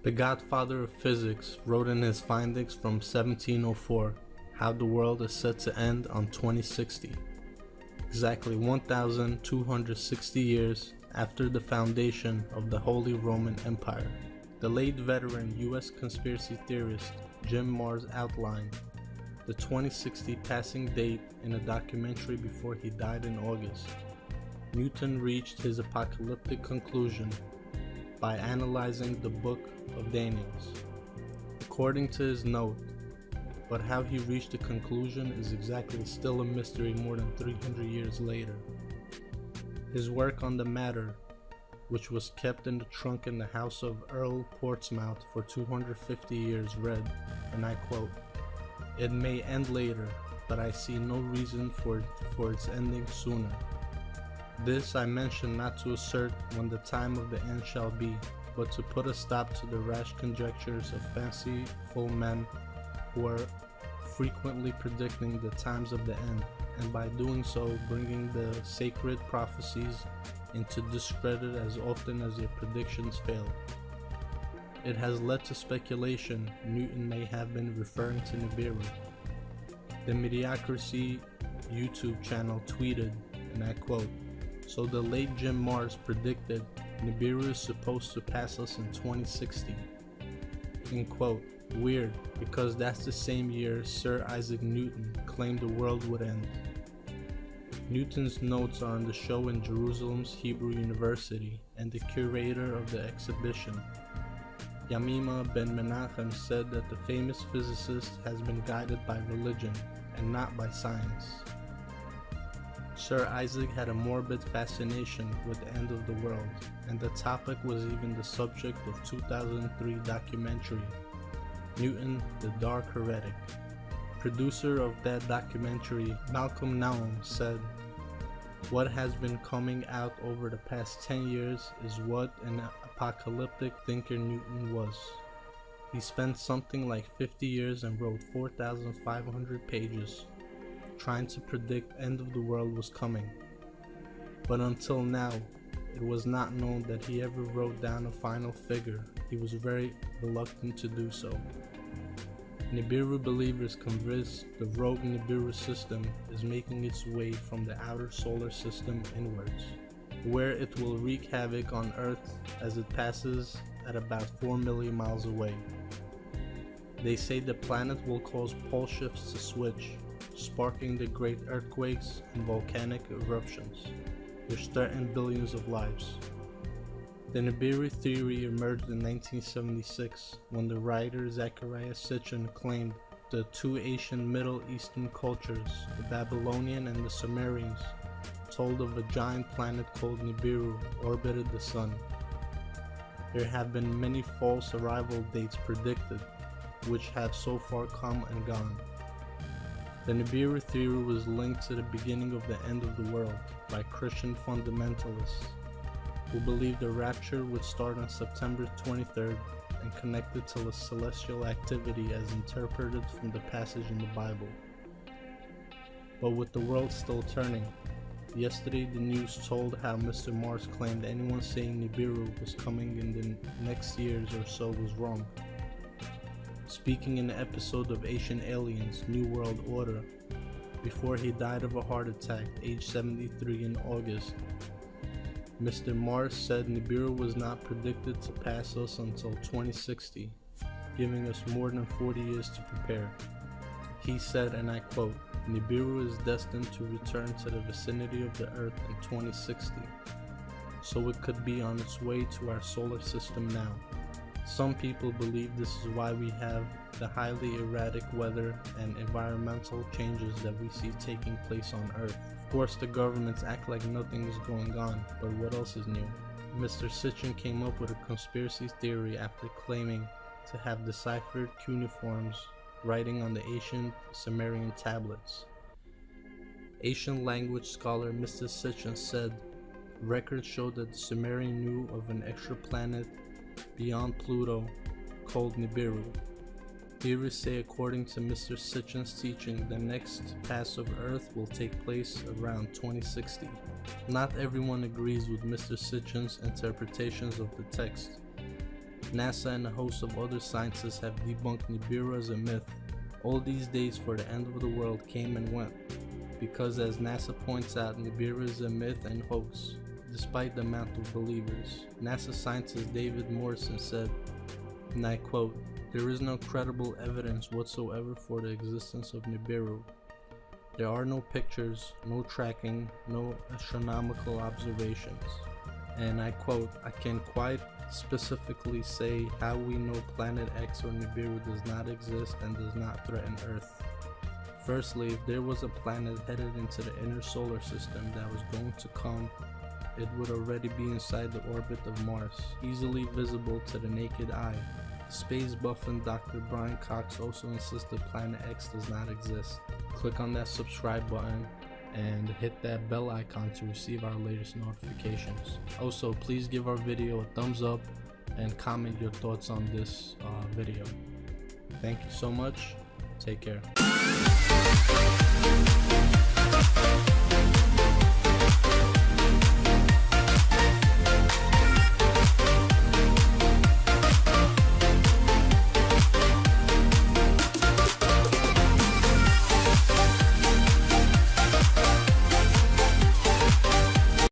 The godfather of physics wrote in his findings from 1704 how the world is set to end on 2060, exactly 1,260 years after the foundation of the Holy Roman Empire. The late veteran US conspiracy theorist Jim Marrs outlined the 2060 passing date in a documentary before he died in August. Newton reached his apocalyptic conclusion by analyzing the Book of Daniel. According to his note, but how he reached the conclusion is exactly still a mystery more than 300 years later. His work on the matter, which was kept in the trunk in the house of Earl Portsmouth for 250 years, read, and I quote, "It may end later, but I see no reason for its ending sooner. This I mention not to assert when the time of the end shall be, but to put a stop to the rash conjectures of fanciful men who are frequently predicting the times of the end, and by doing so bringing the sacred prophecies into discredit as often as their predictions fail. It has led to speculation Newton may have been referring to Nibiru." The Mediocrity YouTube channel tweeted, and I quote, "So the late Jim Marrs predicted Nibiru is supposed to pass us in 2060. End quote. Weird, because that's the same year Sir Isaac Newton claimed the world would end. Newton's notes are on the show in Jerusalem's Hebrew University, and the curator of the exhibition, Yamima Ben Menachem, said that the famous physicist has been guided by religion and not by science. Sir Isaac had a morbid fascination with the end of the world, and the topic was even the subject of 2003 documentary, Newton, the Dark Heretic. Producer of that documentary, Malcolm Naum, said, "What has been coming out over the past 10 years is what an apocalyptic thinker Newton was. He spent something like 50 years and wrote 4,500 pages trying to predict end of the world was coming. But until now, it was not known that he ever wrote down a final figure. He was very reluctant to do so." Nibiru believers convinced the rogue Nibiru system is making its way from the outer solar system inwards, where it will wreak havoc on Earth as it passes at about 4 million miles away. They say the planet will cause pole shifts to switch, sparking the great earthquakes and volcanic eruptions, which threaten billions of lives. The Nibiru theory emerged in 1976 when the writer Zecharia Sitchin claimed the two ancient Middle Eastern cultures, the Babylonian and the Sumerians, told of a giant planet called Nibiru orbited the sun. There have been many false arrival dates predicted, which have so far come and gone. The Nibiru theory was linked to the beginning of the end of the world by Christian fundamentalists, who believed the rapture would start on September 23rd and connected to the celestial activity as interpreted from the passage in the Bible. But with the world still turning, yesterday the news told how Mr. Marrs claimed anyone saying Nibiru was coming in the next years or so was wrong. Speaking in an episode of Ancient Aliens, New World Order, before he died of a heart attack, age 73 in August, Mr. Marrs said Nibiru was not predicted to pass us until 2060, giving us more than 40 years to prepare. He said, and I quote, "Nibiru is destined to return to the vicinity of the Earth in 2060, so it could be on its way to our solar system now. Some people believe this is why we have the highly erratic weather and environmental changes that we see taking place on Earth. Of course, the governments act like nothing is going on, but what else is new?" Mr. Sitchin came up with a conspiracy theory after claiming to have deciphered cuneiforms writing on the ancient Sumerian tablets. Ancient language scholar Mr. Sitchin said records show that the Sumerian knew of an extraplanet beyond Pluto called Nibiru. Theorists say, according to Mr. Sitchin's teaching, the next pass of Earth will take place around 2060. Not everyone agrees with Mr. Sitchin's interpretations of the text. NASA and a host of other scientists have debunked Nibiru as a myth. All these days for the end of the world came and went, because as NASA points out, Nibiru is a myth and hoax, despite the amount of believers. NASA scientist David Morrison said, and I quote, "There is no credible evidence whatsoever for the existence of Nibiru. There are no pictures, no tracking, no astronomical observations." And I quote, "I can quite specifically say how we know Planet X or Nibiru does not exist and does not threaten Earth. Firstly, if there was a planet headed into the inner solar system that was going to come, it would already be inside the orbit of Mars, easily visible to the naked eye. Space buff and Dr. Brian Cox also insisted Planet X does not exist. Click on that subscribe button and hit that bell icon to receive our latest notifications. Also, please give our video a thumbs up and comment your thoughts on this video. Thank you so much. Take care.